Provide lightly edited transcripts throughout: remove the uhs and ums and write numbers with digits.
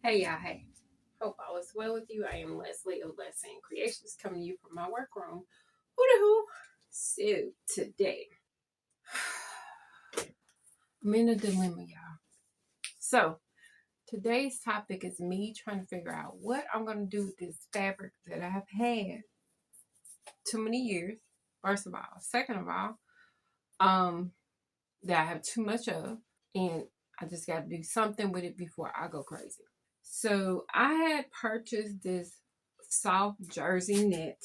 Hey y'all, hey. Hope all is well with you. I am Leslie of LesAnn Creations coming to you from my workroom. Hoo-da-hoo. So today, I'm in a dilemma, y'all. So today's topic is me trying to figure out what I'm going to do with this fabric that I have had too many years, first of all. Second of all, that I have too much of, and I just got to do something with it before I go crazy. So I had purchased this soft jersey knit.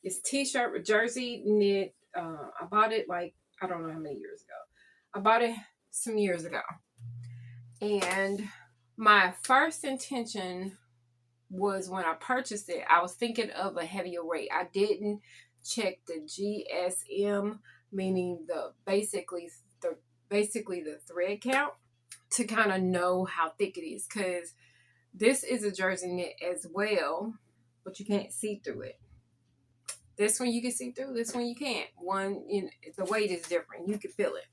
It's t-shirt with jersey knit. I bought it like, I don't know how many years ago. I bought it some years ago. And my first intention was when I purchased it, I was thinking of a heavier weight. I didn't check the GSM, meaning basically the thread count, to kind of know how thick it is, because this is a jersey knit as well, but you can't see through it. This one you can see through, this one you can't. One, the weight is different. You can feel it.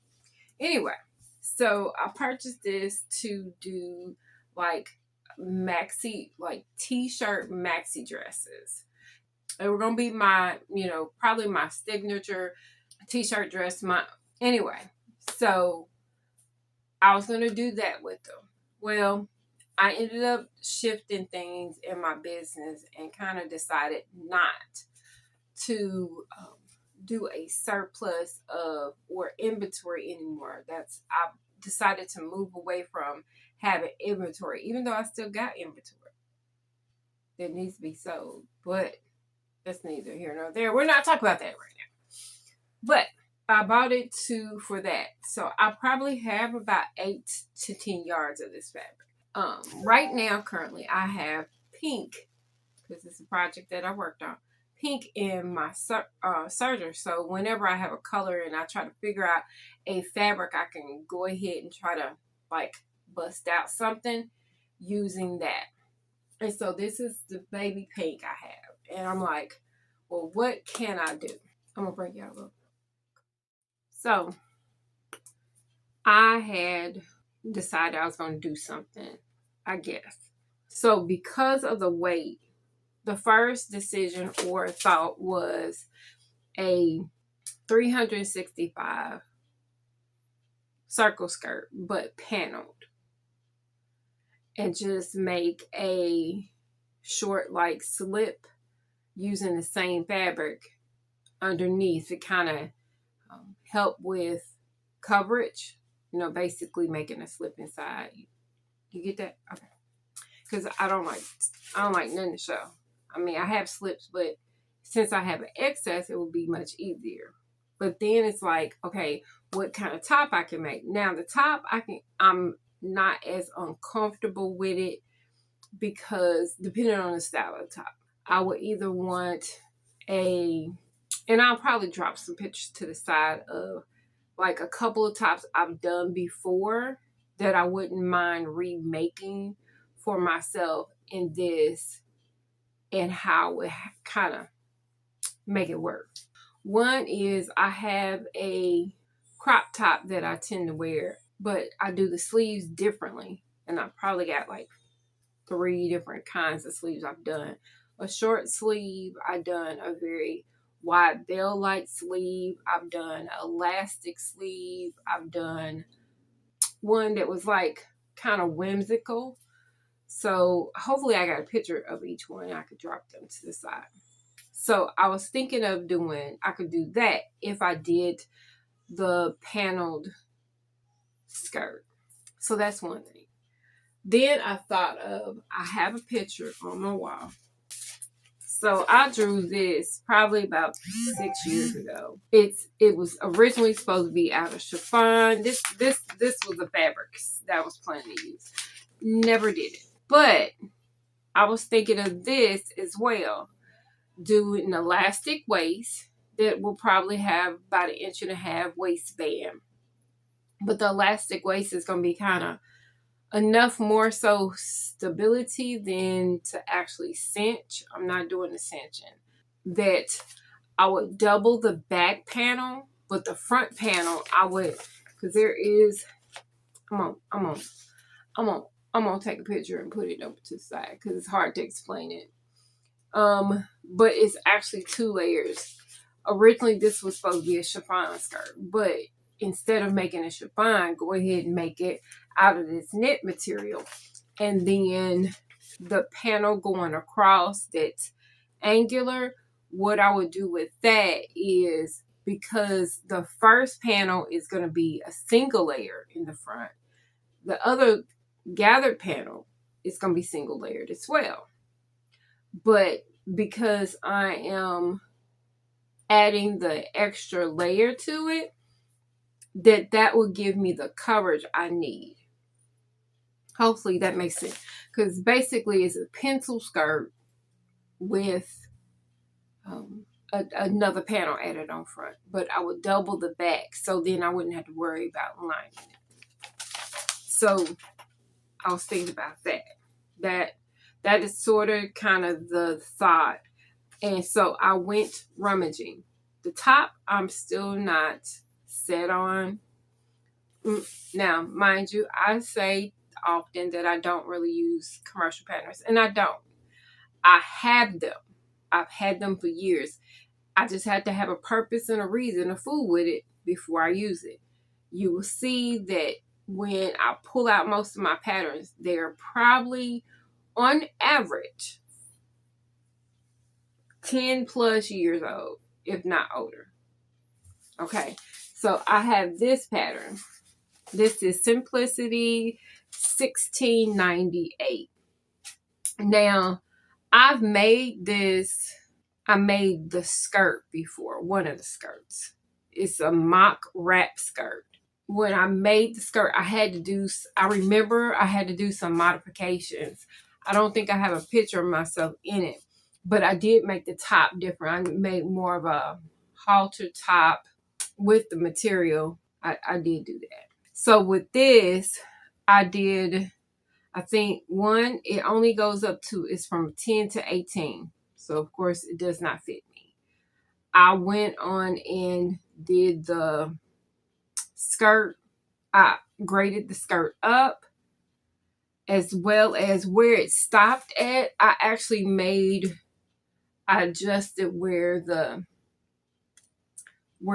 Anyway, so I purchased this to do like maxi, like t-shirt maxi dresses. They were gonna be my, probably my signature t-shirt dress. Anyway, so I was gonna do that with them. Well, I ended up shifting things in my business and kind of decided not to do a surplus of or inventory anymore. I've decided to move away from having inventory, even though I still got inventory that needs to be sold. But that's neither here nor there. We're not talking about that right now. But I bought it for that. So I probably have about 8 to 10 yards of this fabric. Right now, currently, I have pink, because it's a project that I worked on, pink in my serger. So whenever I have a color and I try to figure out a fabric, I can go ahead and try to like bust out something using that. And so this is the baby pink I have. And I'm like, well, what can I do? I'm gonna bring y'all up. So I had decided I was gonna do something, I guess. So because of the weight, the first decision or thought was a 365 circle skirt, but paneled, and just make a short like slip using the same fabric underneath to kind of help with coverage, basically making a slip inside. You get that? Okay. Because I don't like nothing to show. I mean, I have slips, but since I have an excess, it will be much easier. But then it's like, okay, what kind of top I can make? Now the top, I'm not as uncomfortable with it, because depending on the style of the top, I would either want and I'll probably drop some pictures to the side of like a couple of tops I've done before that I wouldn't mind remaking for myself in this, and how it kind of make it work. One is I have a crop top that I tend to wear, but I do the sleeves differently. And I probably got like 3 different kinds of sleeves I've done. A short sleeve, I've done a very wide bell-like sleeve, I've done elastic sleeve, I've done one that was like kind of whimsical. So hopefully I got a picture of each one. I could drop them to the side. So I was thinking of I could do that if I did the paneled skirt. So that's one thing. Then I thought I have a picture on my wall. So I drew this probably about 6 years ago. It was originally supposed to be out of chiffon. This was the fabric that I was planning to use. Never did it. But I was thinking of this as well. Do an elastic waist that will probably have about 1.5 inch waistband. But the elastic waist is going to be kind of enough more so stability than to actually cinch. I'm not doing the cinching. That I would double the back panel, but the front panel I would, because there is, I'm on I'm going to take a picture and put it over to the side because it's hard to explain it. But it's actually 2 layers. Originally, this was supposed to be a chiffon skirt, but instead of making a chiffon, go ahead and make it out of this knit material. And then the panel going across that's angular, what I would do with that is, because the first panel is going to be a single layer in the front, the other gathered panel is going to be single layered as well. But because I am adding the extra layer to it, that will give me the coverage I need. Hopefully that makes sense. Because basically it's a pencil skirt with another panel added on front. But I would double the back, so then I wouldn't have to worry about lining it. So I was thinking about that. That is sort of kind of the thought. And so I went rummaging. The top, I'm still not set on. Now, mind you, I say often that I don't really use commercial patterns, and I don't. I have them. I've had them for years. I just had to have a purpose and a reason to fool with it before I use it. You will see that when I pull out most of my patterns, they're probably on average 10 plus years old, if not older. Okay, so I have this pattern. This is Simplicity 1698. Now, I've made this, I made the skirt before, one of the skirts. It's a mock wrap skirt. When I made the skirt, I remember I had to do some modifications. I don't think I have a picture of myself in it, but I did make the top different. I made more of a halter top with the material. I did do that. So with this, I think it only goes up to, it's from 10 to 18. So of course it does not fit me. I went on and did the skirt. I graded the skirt up, as well as where it stopped at. I adjusted where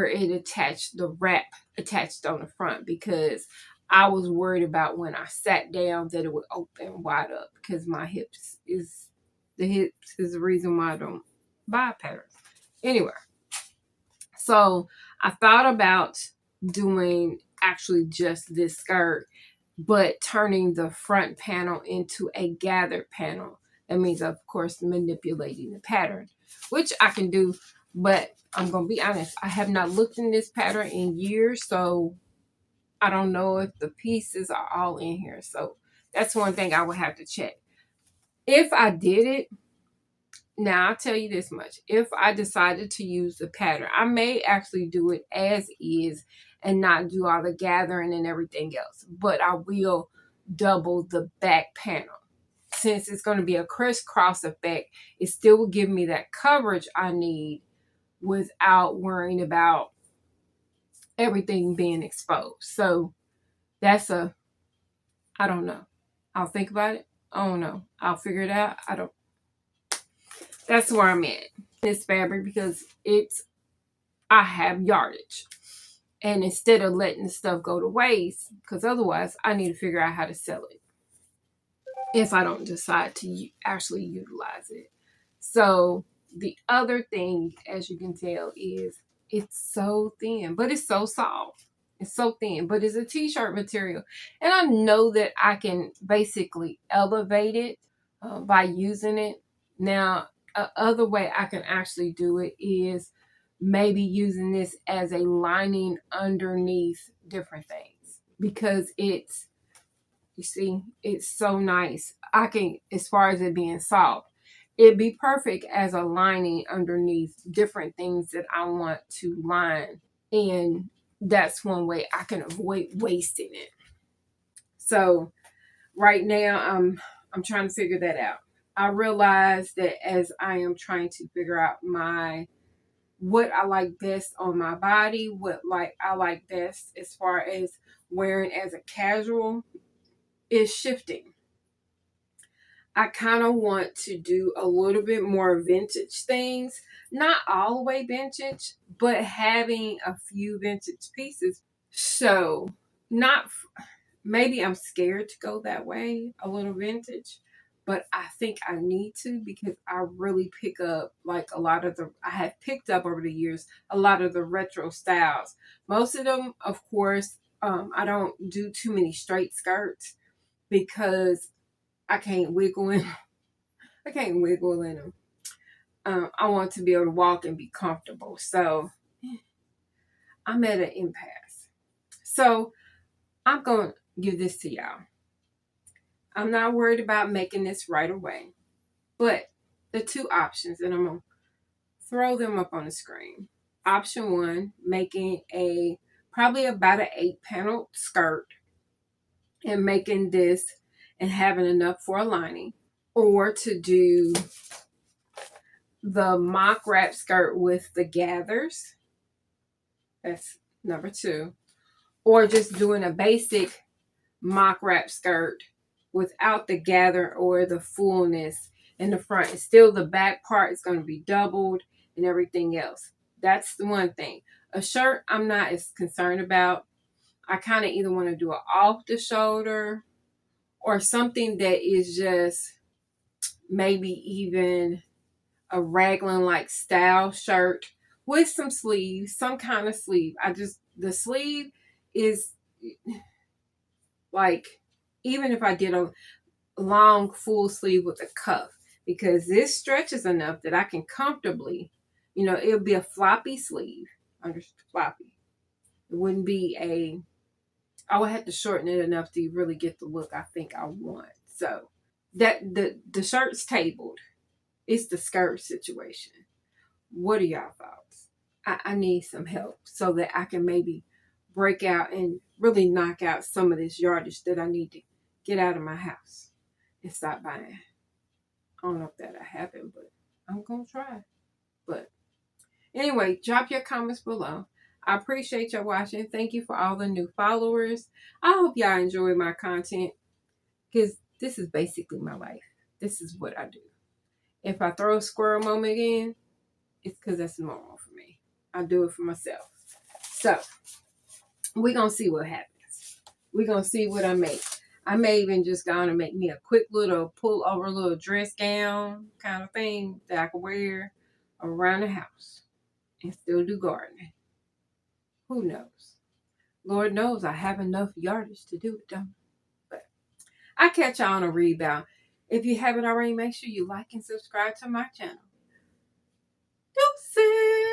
it attached, the wrap attached on the front, because I was worried about when I sat down that it would open wide up, because the hips is the reason why I don't buy patterns. Anyway, so I thought about doing actually just this skirt, but turning the front panel into a gathered panel. That means, of course, manipulating the pattern, which I can do, but I'm going to be honest, I have not looked in this pattern in years, so I don't know if the pieces are all in here. So that's one thing I would have to check. If I did it, now I'll tell you this much. If I decided to use the pattern, I may actually do it as is and not do all the gathering and everything else. But I will double the back panel. Since it's going to be a crisscross effect, it still will give me that coverage I need without worrying about everything being exposed. So that's I don't know. I'll think about it. I don't know. I'll figure it out. That's where I'm at. This fabric, because I have yardage. And instead of letting the stuff go to waste, because otherwise I need to figure out how to sell it if I don't decide to actually utilize it. So the other thing, as you can tell, is it's so thin, but it's so soft. It's so thin, but it's a t-shirt material. And I know that I can basically elevate it by using it. Now, other way I can actually do it is maybe using this as a lining underneath different things, because you see, it's so nice. As far as it being soft, it'd be perfect as a lining underneath different things that I want to line. And that's one way I can avoid wasting it. So right now I'm trying to figure that out. I realize that as I am trying to figure out what I like best on my body, I like best as far as wearing as a casual, is shifting. I kind of want to do a little bit more vintage things. Not all the way vintage, but having a few vintage pieces. So, not maybe I'm scared to go that way, a little vintage, but I think I need to because I really pick up like a lot of I have picked up over the years a lot of the retro styles. Most of them, of course, I don't do too many straight skirts because I can't wiggle in. I can't wiggle in them. I want to be able to walk and be comfortable. So I'm at an impasse. So I'm going to give this to y'all. I'm not worried about making this right away, but the two options, and I'm going to throw them up on the screen. Option one, making probably about an 8-panel skirt and making this and having enough for a lining, or to do the mock wrap skirt with the gathers. That's number two. Or just doing a basic mock wrap skirt without the gather or the fullness in the front. And still the back part is going to be doubled and everything else. That's the one thing. A shirt I'm not as concerned about. I kind of either want to do it off the shoulder or something that is just maybe even a raglan like style shirt with some sleeves, some kind of sleeve. The sleeve is like, even if I did a long full sleeve with a cuff, because this stretches enough that I can comfortably, it'll be a floppy sleeve, under floppy. It wouldn't be I would have to shorten it enough to really get the look I think I want. So that the shirt's tabled. It's the skirt situation. What are y'all thoughts? I need some help so that I can maybe break out and really knock out some of this yardage that I need to get out of my house and stop buying. I don't know if that'll happen, but I'm going to try. But anyway, drop your comments below. I appreciate y'all watching. Thank you for all the new followers. I hope y'all enjoy my content because this is basically my life. This is what I do. If I throw a squirrel moment in, it's because that's normal for me. I do it for myself. So, we're going to see what happens. We're going to see what I make. I may even just go on and make me a quick little pull over little dress gown kind of thing that I can wear around the house and still do gardening. Who knows? Lord knows I have enough yardage to do it, don't I? But I catch y'all on a rebound. If you haven't already, make sure you like and subscribe to my channel. Deuces!